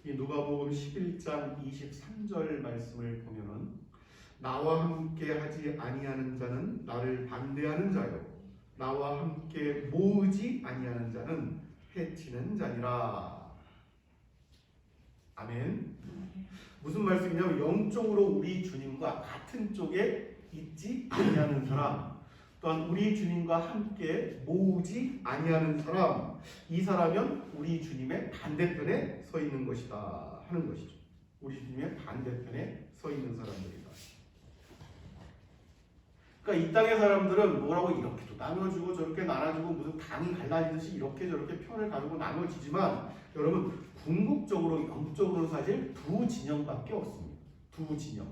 이 누가복음 11장 23절 말씀을 보면은 나와 함께 하지 아니하는 자는 나를 반대하는 자요 나와 함께 모으지 아니하는 자는 해치는 자니라. 아멘. 무슨 말씀이냐면 영적으로 우리 주님과 같은 쪽에 있지 아니하는 사람, 또한 우리 주님과 함께 모으지 아니하는 사람, 이 사람은 우리 주님의 반대편에 서 있는 것이다 하는 것이죠. 우리 주님의 반대편에 서 있는 사람들이다. 그러니까 이 땅의 사람들은 뭐라고 이렇게도 나눠주고 저렇게 나눠주고 무슨 당이 갈라지듯이 이렇게 저렇게 편을 가지고 나눠지지만 여러분 궁극적으로 영적으로 사실 두 진영밖에 없습니다. 두 진영.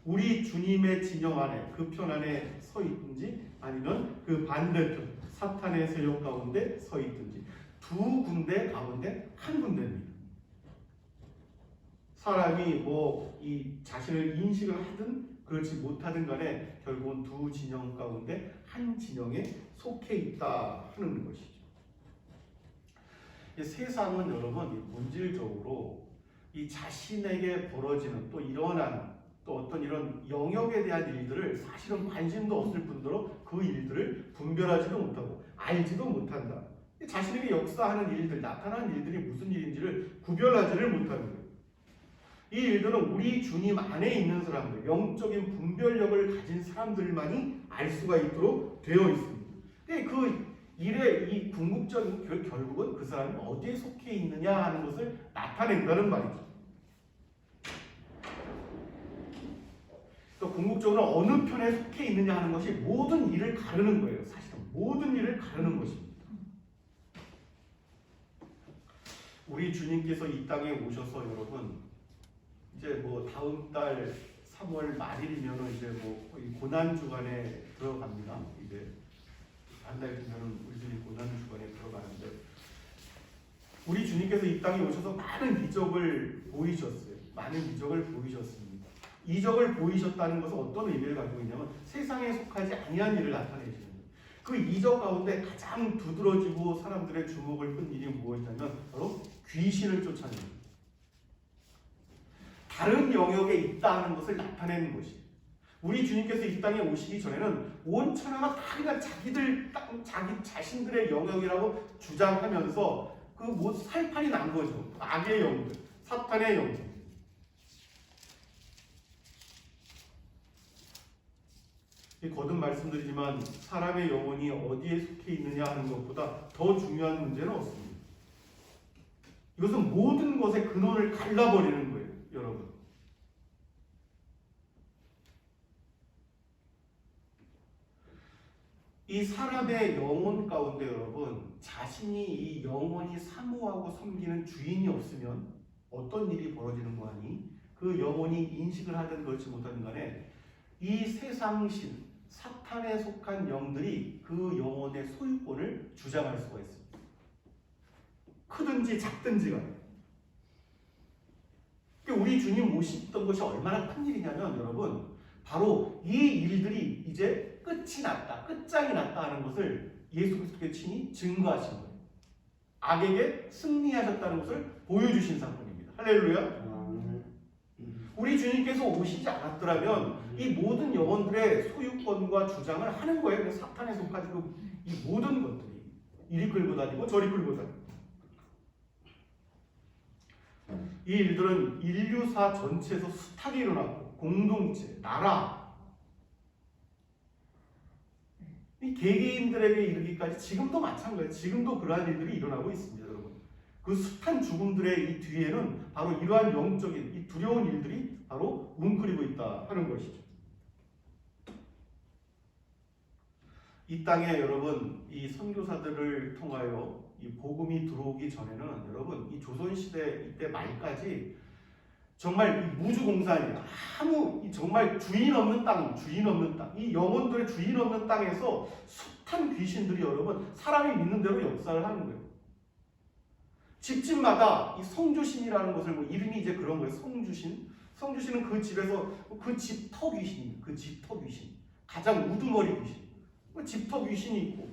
우리 주님의 진영 안에 그 편 안에 서 있든지 아니면 그 반대편 사탄의 세력 가운데 서 있든지 두 군데 가운데 한 군데입니다. 사람이 뭐 이 자신을 인식을 하든 그렇지 못하든 간에 결국은 두 진영 가운데 한 진영에 속해 있다 하는 것이죠. 세상은 여러분 본질적으로 이 자신에게 벌어지는 또 일어난 또 어떤 이런 영역에 대한 일들을 사실은 관심도 없을 뿐더러 그 일들을 분별하지도 못하고 알지도 못한다. 자신에게 역사하는 일들, 나타나는 일들이 무슨 일인지를 구별하지를 못하는 거예요. 이 일들은 우리 주님 안에 있는 사람들, 영적인 분별력을 가진 사람들만이 알 수가 있도록 되어 있습니다. 그 일의 이 궁극적인 결국은 그 사람이 어디에 속해 있느냐 하는 것을 나타낸다는 말이죠. 또 궁극적으로 어느 편에 속해 있느냐 하는 것이 모든 일을 가르는 거예요. 사실은 모든 일을 가르는 것입니다. 우리 주님께서 이 땅에 오셔서 여러분 이제 뭐 다음 달 3월 말일이면 이제 뭐 거의 고난 주간에 들어갑니다. 이제 한 달 뒤면은 우리 주님 고난 주간에 들어가는데 우리 주님께서 이 땅에 오셔서 많은 이적을 보이셨어요. 많은 이적을 보이셨습니다. 이적을 보이셨다는 것은 어떤 의미를 가지고 있냐면 세상에 속하지 아니한 일을 나타내시는 거예요. 그 이적 가운데 가장 두드러지고 사람들의 주목을 끈 일이 무엇이냐면 바로 귀신을 쫓아내는 거예요. 다른 영역에 있다 하는 것을 나타내는 것이에요. 우리 주님께서 이 땅에 오시기 전에는 온 천하가 다 그냥 자기 자신들의 영역이라고 주장하면서 그 뭐 살판이 난 거죠. 악의 영들, 사탄의 영들. 거듭 말씀드리지만 사람의 영혼이 어디에 속해 있느냐 하는 것보다 더 중요한 문제는 없습니다. 이것은 모든 것의 근원을 갈라버리는 거예요, 여러분. 이 사람의 영혼 가운데 여러분 자신이 이 영혼이 사모하고 섬기는 주인이 없으면 어떤 일이 벌어지는 거 아니? 그 영혼이 인식을 하든 그렇지 못하든 간에 이 세상신 사탄에 속한 영들이 그 영혼의 소유권을 주장할 수가 있습니다. 크든지 작든지 간에. 우리 주님 오셨던 것이 얼마나 큰 일이냐면 여러분 바로 이 일들이 이제 끝이 났다, 끝장이 났다 하는 것을 예수 그리스도의 친히 증거하신 거예요. 악에게 승리하셨다는 것을 보여주신 사건입니다. 할렐루야. 우리 주님께서 오시지 않았더라면 이 모든 영혼들의 소유권과 주장을 하는 거예요. 사탄에 속한 이 모든 것들이 이리 끌고 다니고 저리 끌고 다니고. 이 일들은 인류사 전체에서 숱하게 일어났고 공동체, 나라, 이 개개인들에게 이르기까지 지금도 마찬가지예요. 지금도 그러한 일들이 일어나고 있습니다, 여러분. 그 숱한 죽음들의 이 뒤에는 바로 이러한 영적인 이 두려운 일들이 바로 웅크리고 있다 하는 것이죠. 이 땅에 여러분 이 선교사들을 통하여 이 복음이 들어오기 전에는 여러분 이 조선시대 이때 말까지 정말 이 무주공산이에요. 정말 주인 없는 땅, 이 영혼들의 주인 없는 땅에서 숱한 귀신들이 여러분 사람이 믿는 대로 역사를 하는 거예요. 집집마다 이 성주신이라는 것을 뭐 이름이 이제 그런 거예요. 성주신은 그 집에서 그 집터 귀신이에요. 그 집터 귀신, 가장 우두머리 귀신. 집터 귀신이 있고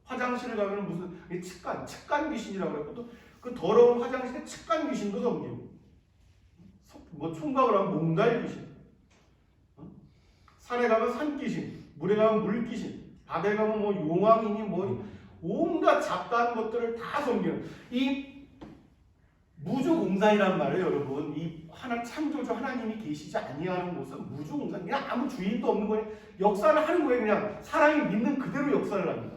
화장실을 가면 무슨 측간 귀신이라고 해요. 또 그 더러운 화장실에 측간 귀신도 섬기고 뭐 총각을 하면 몽달 귀신, 산에 가면 산귀신, 물에 가면 물귀신, 바다에 가면 뭐 용왕이니 뭐 온갖 잡다한 것들을 다 섬기는 이 무주공산이란 말이에요, 여러분. 이 하나 창조주 하나님이 계시지 아니하는 곳은 무주공산, 그냥 아무 주인도 없는 거예요. 역사를 하는 거예요. 그냥 사람이 믿는 그대로 역사를 합니다.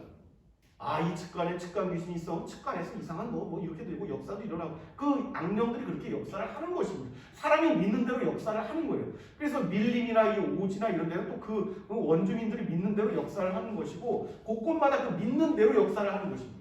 아, 이 측간에 측간 귀신이 있어. 측간에서 이상한 뭐 이렇게 되고 역사도 일어나고 그 악령들이 그렇게 역사를 하는 것입니다. 사람이 믿는 대로 역사를 하는 거예요. 그래서 밀림이나 이 오지나 이런 데는 또 그 원주민들이 믿는 대로 역사를 하는 것이고 곳곳마다 그 믿는 대로 역사를 하는 것입니다.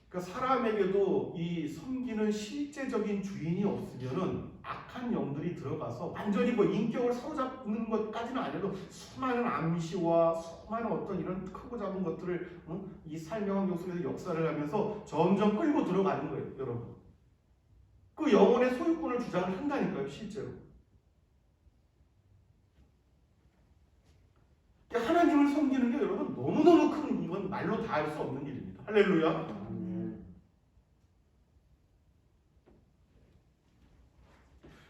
그러니까 사람에게도 이 섬기는 실제적인 주인이 없으면은 악한 영들이 들어가서 완전히 뭐 인격을 사로잡는 것까지는 아니어도 수많은 암시와 수많은 어떤 이런 크고 작은 것들을 이 삶의 환경 속에서 역사를 하면서 점점 끌고 들어가는 거예요, 여러분. 그 영혼의 소유권을 주장을 한다니까요, 실제로. 하나님을 섬기는 게 여러분 너무너무 큰, 이건 말로 다 할 수 없는 일입니다. 할렐루야.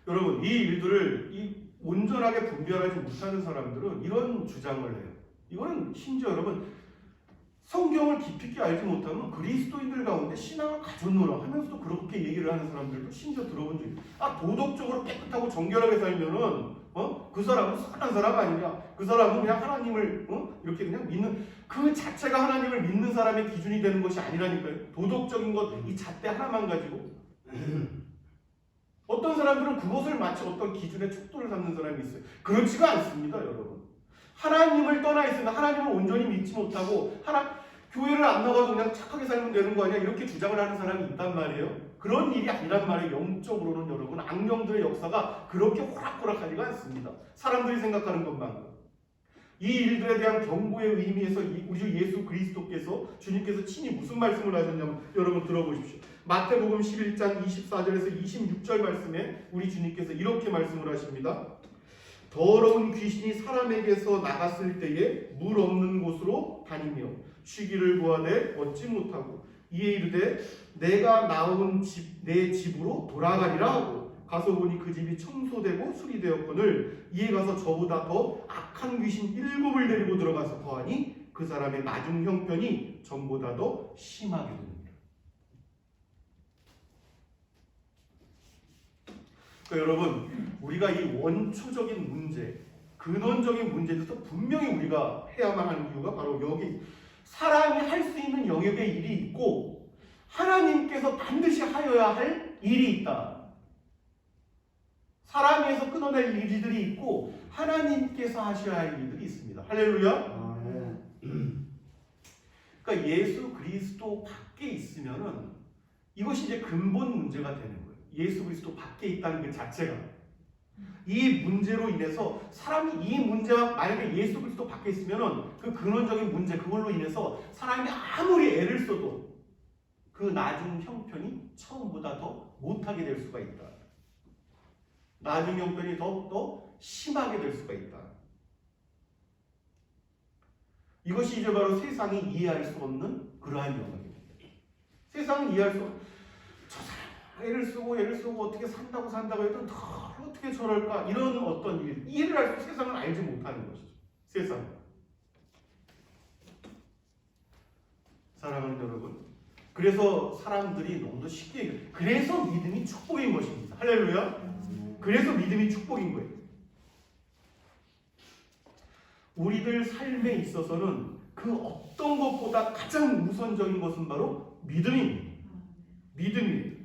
여러분, 이 일들을 온전하게 분별하지 못하는 사람들은 이런 주장을 해요. 이거는 심지어 여러분 성경을 깊이 있게 알지 못하면 그리스도인들 가운데 신앙을 가졌노라 하면서도 그렇게 얘기를 하는 사람들도 심지어 들어본 적이 있어요. 도덕적으로 깨끗하고 정결하게 살면은 그 사람은 선한 사람 아니냐? 그 사람은 그냥 하나님을 이렇게 그냥 믿는 그 자체가 하나님을 믿는 사람의 기준이 되는 것이 아니라니까요. 도덕적인 것 이 잣대 하나만 가지고 어떤 사람들은 그것을 마치 어떤 기준의 척도를 삼는 사람이 있어요. 그렇지가 않습니다, 여러분. 하나님을 떠나 있으면 하나님을 온전히 믿지 못하고 교회를 안 나가도 그냥 착하게 살면 되는 거 아니야? 이렇게 주장을 하는 사람이 있단 말이에요. 그런 일이 아니란 말이에요. 영적으로는 여러분 악령들의 역사가 그렇게 호락호락하지가 않습니다. 사람들이 생각하는 것만큼. 이 일들에 대한 경고의 의미에서 우리 주 예수 그리스도께서 주님께서 친히 무슨 말씀을 하셨냐면 여러분 들어보십시오. 마태복음 11장 24절에서 26절 말씀에 우리 주님께서 이렇게 말씀을 하십니다. 더러운 귀신이 사람에게서 나갔을 때에 물 없는 곳으로 다니며 쉬기를 구하되 얻지 못하고 이에 이르되 내가 나온 내 집으로 돌아가리라 하고 가서 보니 그 집이 청소되고 수리되었거늘 이에 가서 저보다 더 악한 귀신 7을 데리고 들어가서 거하니 그 사람의 나중 형편이 전보다 더 심하게 됩니다. 그러니까 여러분 우리가 이 원초적인 문제, 근원적인 문제에 대해서 분명히 우리가 해야만 하는 이유가 바로 여기 사람이 할 수 있는 영역의 일이 있고 하나님께서 반드시 하여야 할 일이 있다. 사람에서 끊어낼 일들이 있고 하나님께서 하셔야 할 일들이 있습니다. 할렐루야. 그러니까 예수 그리스도 밖에 있으면은 이것이 이제 근본 문제가 되는 거예요. 예수 그리스도 밖에 있다는 그 자체가 이 문제로 인해서 사람이 이 문제와 만약에 예수 그리스도 밖에 있으면은 그 근원적인 문제 그걸로 인해서 사람이 아무리 애를 써도 그 나중 형편이 처음보다 더 못하게 될 수가 있다. 나중 형편이 더 심하게 될 수가 있다. 이것이 이제 바로 세상이 이해할 수 없는 그러한 영역입니다. 세상은 이해할 수 없는 저 사람 애를 쓰고 어떻게 산다고 해도 어떻게 저럴까 이런 어떤 이해를 할 수 세상은 알지 못하는 것이죠. 세상. 사랑하는 여러분, 그래서 사람들이 너무도 쉽게 그래서 믿음이 축복인 것입니다. 할렐루야. 그래서 믿음이 축복인 거예요. 우리들 삶에 있어서는 그 어떤 것보다 가장 우선적인 것은 바로 믿음입니다. 믿음이에요.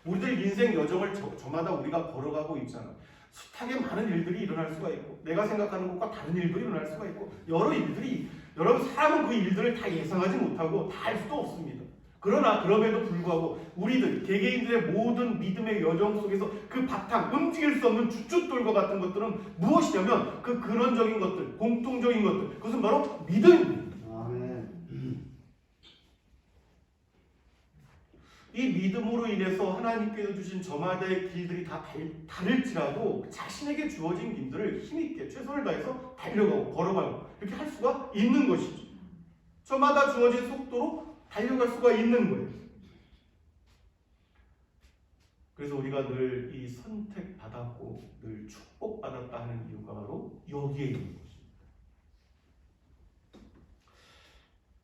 우리들 인생 여정을 저마다 우리가 걸어가고 있잖아. 숱하게 많은 일들이 일어날 수가 있고 내가 생각하는 것과 다른 일들이 일어날 수가 있고 여러 일들이 여러분 사람은 그 일들을 다 예상하지 못하고 다 알 수도 없습니다. 그러나 그럼에도 불구하고 우리들 개개인들의 모든 믿음의 여정 속에서 그 바탕 움직일 수 없는 주춧돌과 같은 것들은 무엇이냐면 그 근원적인 것들 공통적인 것들 그것은 바로 믿음입니다. 이 믿음으로 인해서 하나님께서 주신 저마다의 길들이 다 다를지라도 자신에게 주어진 길들을 힘있게 최선을 다해서 달려가고 걸어가고 이렇게 할 수가 있는 것이죠. 저마다 주어진 속도로 달려갈 수가 있는 거예요. 그래서 우리가 늘 이 선택받았고 늘 축복받았다 하는 이유가 바로 여기에 있는 것입니다.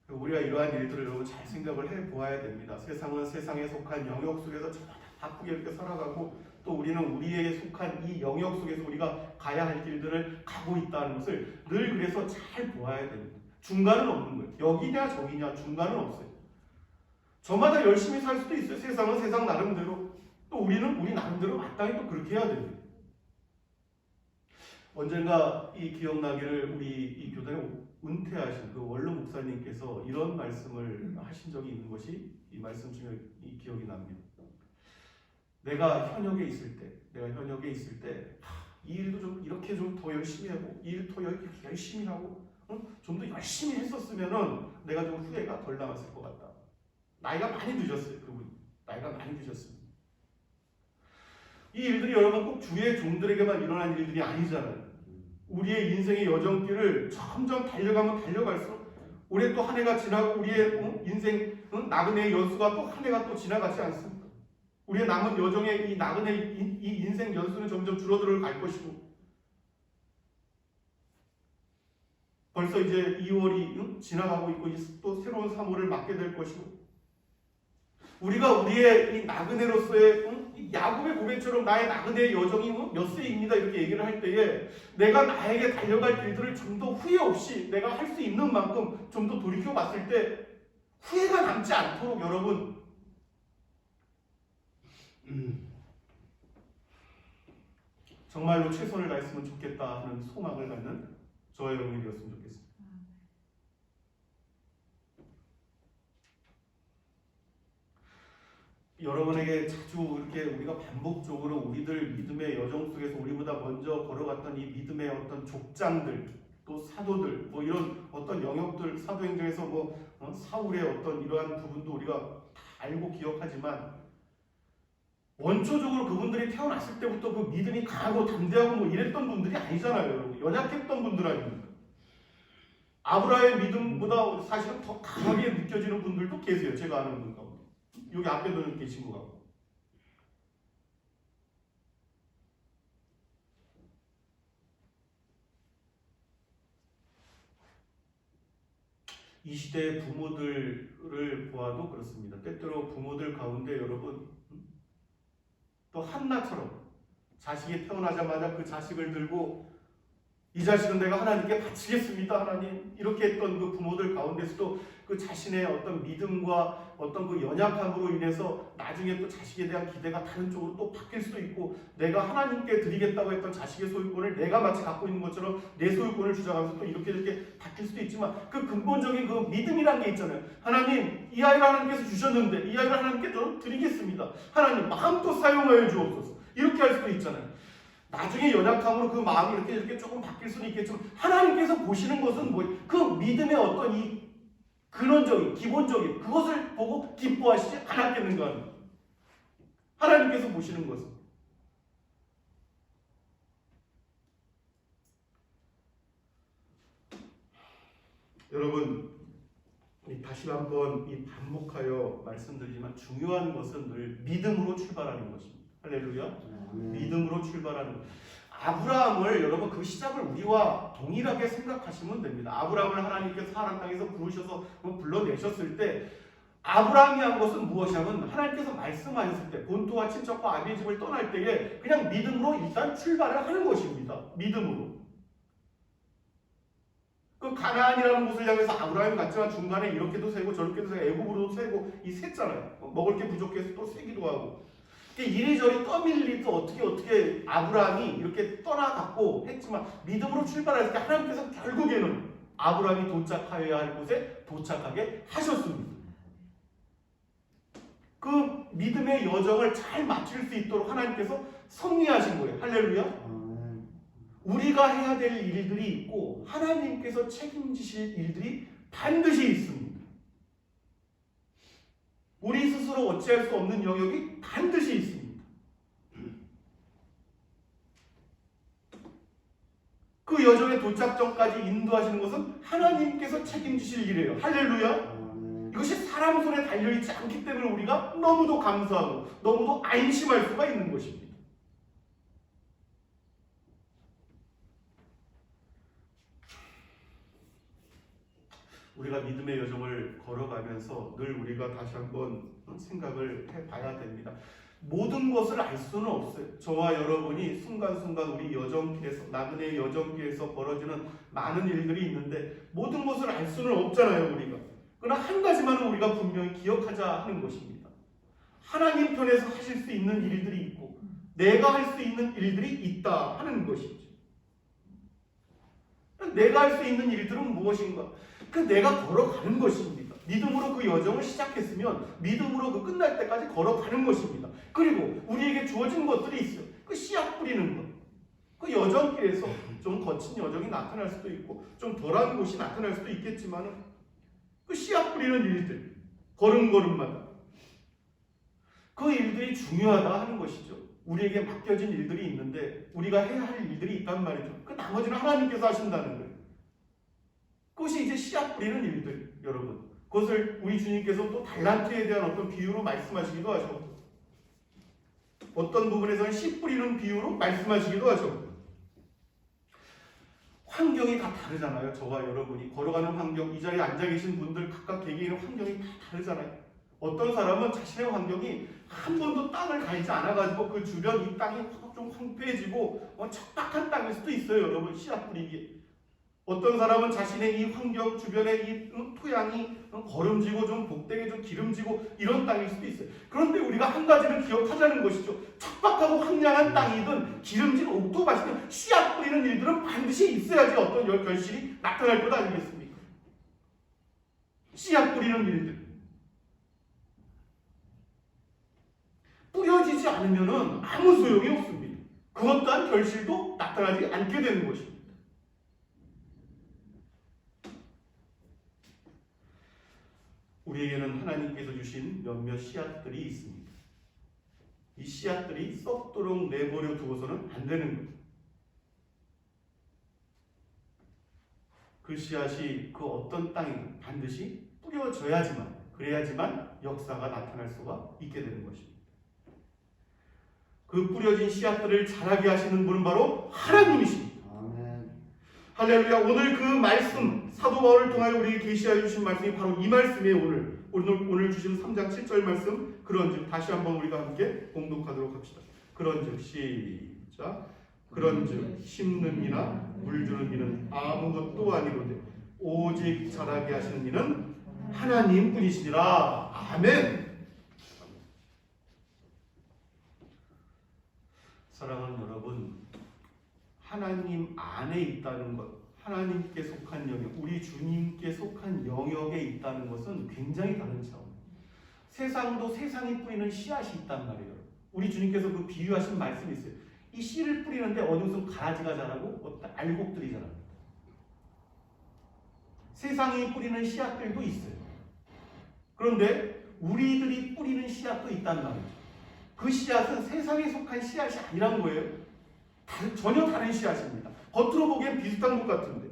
우리가 이러한 일들을 여러분 잘 생각을 해보아야 됩니다. 세상은 세상에 속한 영역 속에서 저마다 바쁘게 이렇게 살아가고 또 우리는 우리에 속한 이 영역 속에서 우리가 가야 할 길들을 가고 있다는 것을 늘 그래서 잘 보아야 됩니다. 중간은 없는 거예요. 여기냐 저기냐 중간은 없어요. 저마다 열심히 살 수도 있어요. 세상은 세상 나름대로, 또 우리는 우리 나름대로 마땅히 또 그렇게 해야 됩니다. 언젠가 이 기억나기를 우리 이 교단에 은퇴하신 그 원로 목사님께서 이런 말씀을 하신 적이 있는 것이 이 말씀 중에 이 기억이 납니다. 내가 현역에 있을 때, 이 일도 좀 이렇게 좀 더 열심히 하고, 이 일 더 이렇게 열심히 하고, 좀 더 열심히 했었으면은 내가 좀 후회가 덜 남았을 것 같다. 나이가 많이 늦었어요, 그분. 나이가 많이 늦었습니다. 이 일들이 여러분 꼭 주의 종들에게만 일어난 일들이 아니잖아요. 우리의 인생의 여정길을 점점 달려가면 달려갈수록 올해 또 한 해가 지나고 우리의 인생 나그네의 연수가 또 한 해가 또 지나가지 않습니까? 우리의 남은 여정의 이 나그네 이 인생 연수는 점점 줄어들어 갈 것이고 벌써 이제 2월이 지나가고 있고 또 새로운 3월을 맞게 될 것이고 우리가 우리의 이 나그네로서의 야곱의 고백처럼 나의 나그네의 여정이 몇 세입니다 이렇게 얘기를 할 때에 내가 나에게 달려갈 길들을 좀 더 후회 없이 내가 할 수 있는 만큼 좀 더 돌이켜 봤을 때 후회가 남지 않도록 여러분 정말로 최선을 다했으면 좋겠다 하는 소망을 갖는 저와 여러분이 되었으면 좋겠습니다. 여러분에게 자주 이렇게 우리가 반복적으로 우리들 믿음의 여정 속에서 우리보다 먼저 걸어갔던 이 믿음의 어떤 족장들 또 사도들 뭐 이런 어떤 영역들 사도행전에서 사울의 어떤 이러한 부분도 우리가 다 알고 기억하지만 원초적으로 그분들이 태어났을 때부터 그 믿음이 강하고 담대하고 이랬던 분들이 아니잖아요. 여러분. 연약했던 분들 아닙니까? 아브라함의 믿음보다 사실은 더 강하게 느껴지는 분들도 계세요. 제가 아는 분 가운데. 여기 앞에도 계신 것 같고. 이 시대의 부모들을 보아도 그렇습니다. 때때로 부모들 가운데 여러분 또 한나처럼 자식이 태어나자마자 그 자식을 들고 이 자식은 내가 하나님께 바치겠습니다 하나님 이렇게 했던 그 부모들 가운데서도 그 자신의 어떤 믿음과 어떤 그 연약함으로 인해서 나중에 또 자식에 대한 기대가 다른 쪽으로 또 바뀔 수도 있고 내가 하나님께 드리겠다고 했던 자식의 소유권을 내가 마치 갖고 있는 것처럼 내 소유권을 주장하면서 또 이렇게 바뀔 수도 있지만 그 근본적인 그 믿음이라는 게 있잖아요. 하나님 이 아이를 하나님께서 주셨는데 이 아이를 하나님께 좀 드리겠습니다. 하나님 마음껏 사용하여 주옵소서 이렇게 할 수도 있잖아요. 나중에 연약함으로 그 마음이 이렇게 조금 바뀔 수는 있겠지만 하나님께서 보시는 것은 뭐예요? 그 믿음의 어떤 이 근원적인 기본적인 그것을 보고 기뻐하시지 않았겠는가 하는 하나님께서 보시는 것은 여러분 다시 한번 이 반복하여 말씀드리지만 중요한 것은 늘 믿음으로 출발하는 것입니다. 할렐루야. 믿음으로 출발하는 아브라함을 여러분 그 시작을 우리와 동일하게 생각하시면 됩니다. 아브라함을 하나님께서 하나님 땅에서 부르셔서 불러내셨을 때 아브라함이 한 것은 무엇이냐면 하나님께서 말씀하셨을 때 본토와 친척과 아비의 집을 떠날 때에 그냥 믿음으로 일단 출발을 하는 것입니다. 믿음으로. 그 가나안이라는 곳을 향해서 아브라함이 갔지만 중간에 이렇게도 세고 저렇게도 세고 애굽으로도 세고 이 셌잖아요. 먹을 게 부족해서 또 세기도 하고 이리저리 떠밀리도 어떻게 아브라함이 이렇게 떠나갔고 했지만 믿음으로 출발할 때 하나님께서 결국에는 아브라함이 도착하여야 할 곳에 도착하게 하셨습니다. 그 믿음의 여정을 잘 마칠 수 있도록 하나님께서 섭리하신 거예요. 할렐루야. 우리가 해야 될 일들이 있고 하나님께서 책임지실 일들이 반드시 있습니다. 우리 스스로 어찌할 수 없는 영역이 반드시 있습니다. 그 여정의 도착 전까지 인도하시는 것은 하나님께서 책임지실 일이에요. 할렐루야. 이것이 사람 손에 달려있지 않기 때문에 우리가 너무도 감사하고 너무도 안심할 수가 있는 것입니다. 우리가 믿음의 여정을 걸어가면서 늘 우리가 다시 한번 생각을 해봐야 됩니다. 모든 것을 알 수는 없어요. 저와 여러분이 순간순간 우리 여정길에서, 나그네의 여정길에서 벌어지는 많은 일들이 있는데 모든 것을 알 수는 없잖아요, 우리가. 그러나 한 가지만은 우리가 분명히 기억하자 하는 것입니다. 하나님 편에서 하실 수 있는 일들이 있고 내가 할 수 있는 일들이 있다 하는 것이죠. 내가 할 수 있는 일들은 무엇인가? 내가 걸어가는 것입니다. 믿음으로 그 여정을 시작했으면 믿음으로 그 끝날 때까지 걸어가는 것입니다. 그리고 우리에게 주어진 것들이 있어요. 그 씨앗 뿌리는 것. 그 여정길에서 좀 거친 여정이 나타날 수도 있고 좀 덜한 곳이 나타날 수도 있겠지만 그 씨앗 뿌리는 일들, 걸음걸음마다 그 일들이 중요하다 하는 것이죠. 우리에게 맡겨진 일들이 있는데 우리가 해야 할 일들이 있단 말이죠. 그 나머지는 하나님께서 하신다는 거예요. 그것이 이제 씨앗 뿌리는 일들, 여러분. 그것을 우리 주님께서 또 달란트에 대한 어떤 비유로 말씀하시기도 하셨고 어떤 부분에서는 씨 뿌리는 비유로 말씀하시기도 하셨고 환경이 다 다르잖아요. 저와 여러분이 걸어가는 환경, 이 자리에 앉아 계신 분들 각각 개개인의 환경이 다 다르잖아요. 어떤 사람은 자신의 환경이 한 번도 땅을 갈지 않아가지고 그 주변 이 땅이 좀 황폐해지고 척박한 땅일 수도 있어요. 여러분, 씨앗 뿌리기. 어떤 사람은 자신의 이 환경 주변의 이 토양이 거름지고 좀 복되게 좀 기름지고 이런 땅일 수도 있어요. 그런데 우리가 한 가지를 기억하자는 것이죠. 척박하고 황량한 땅이든 기름진 옥토밭이든 씨앗 뿌리는 일들은 반드시 있어야지 어떤 결실이 나타날 것 아니겠습니까? 씨앗 뿌리는 일들. 뿌려지지 않으면 아무 소용이 없습니다. 그것 또한 결실도 나타나지 않게 되는 것입니다. 우리에게는 하나님께서 주신 몇몇 씨앗들이 있습니다. 이 씨앗들이 썩도록 내버려 두어서는 안 되는 거예요. 그 씨앗이 그 어떤 땅이든 반드시 뿌려져야지만, 그래야지만 역사가 나타날 수가 있게 되는 것입니다. 그 뿌려진 씨앗들을 자라게 하시는 분은 바로 하나님이십니다. 아멘. 할렐루야. 오늘 그 말씀, 사도 바울을 통하여 우리에게 계시하여 주신 말씀이 바로 이 말씀이에요. 오늘 주신 3장 7절 말씀. 그런즉 다시 한번 우리가 함께 봉독하도록 합시다. 그런즉 시작. 그런즉 심는 이나 물주는 이는 아무것도 아니로되 오직 자라게 하시는 이는 하나님 뿐이시니라. 아멘. 사랑하는 여러분, 하나님 안에 있다는 것, 하나님께 속한 영역, 우리 주님께 속한 영역에 있다는 것은 굉장히 다른 차원. 세상도 세상이 뿌리는 씨앗이 있단 말이에요. 우리 주님께서 그 비유하신 말씀이 있어요. 이 씨를 뿌리는데 어디 무슨 가라지가 자라고 어떤 알곡들이 자랍니다. 세상이 뿌리는 씨앗들도 있어요. 그런데 우리들이 뿌리는 씨앗도 있단 말이죠. 그 씨앗은 세상에 속한 씨앗이 아니란 거예요. 전혀 다른 씨앗입니다. 겉으로 보기엔 비슷한 것 같은데.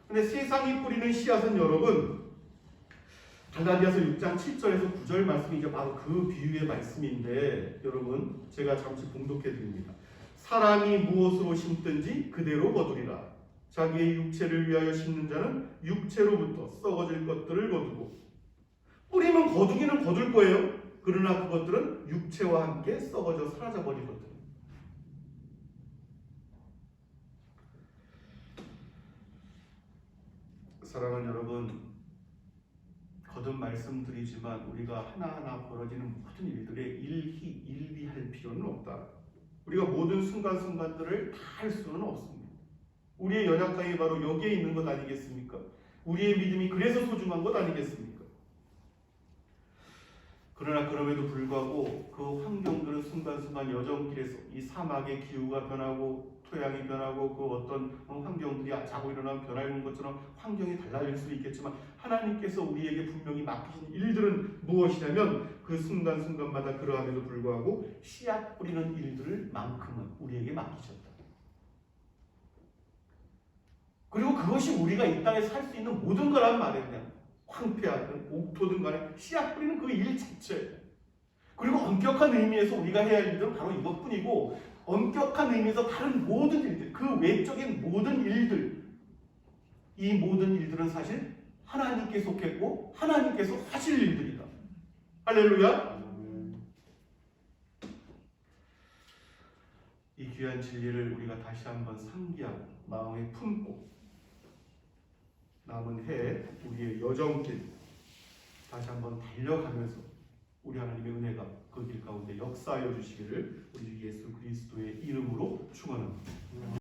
근데 세상이 뿌리는 씨앗은 여러분, 갈라디아서 6장 7절에서 9절 말씀이 이제 바로 그 비유의 말씀인데, 여러분 제가 잠시 봉독해 드립니다. 사람이 무엇으로 심든지 그대로 거두리라. 자기의 육체를 위하여 심는 자는 육체로부터 썩어질 것들을 거두고, 뿌리면 거두기는 거둘 거예요. 그러나 그것들은 육체와 함께 썩어져 사라져버릴 것들입니다. 사랑하는 여러분, 거듭 말씀드리지만 우리가 하나하나 벌어지는 모든 일들에 일비할 필요는 없다. 우리가 모든 순간순간들을 다 할 수는 없습니다. 우리의 연약함이 바로 여기에 있는 것 아니겠습니까? 우리의 믿음이 그래서 소중한 것 아니겠습니까? 그러나 그럼에도 불구하고 그 환경들은 순간순간 여정길에서 이 사막의 기후가 변하고 토양이 변하고 그 어떤 환경들이 자고 일어나면 변하는 것처럼 환경이 달라질 수도 있겠지만, 하나님께서 우리에게 분명히 맡기신 일들은 무엇이냐면 그 순간순간마다 그러함에도 불구하고 씨앗 뿌리는 일들을 만큼은 우리에게 맡기셨다. 그것이 우리가 이 땅에 살 수 있는 모든 거란 말이에요. 그냥 황폐하든 옥토든 간에 씨앗 뿌리는 그 일 자체. 그리고 엄격한 의미에서 우리가 해야 할 일들은 바로 이것뿐이고, 엄격한 의미에서 다른 모든 일들, 그 외적인 모든 일들, 이 모든 일들은 사실 하나님께 속했고 하나님께서 하실 일들이다. 할렐루야. 이 귀한 진리를 우리가 다시 한번 상기하고 마음에 품고 남은 해 우리의 여정길 다시 한번 달려가면서 우리 하나님의 은혜가 그 길 가운데 역사하여 주시기를 우리 예수 그리스도의 이름으로 축원합니다.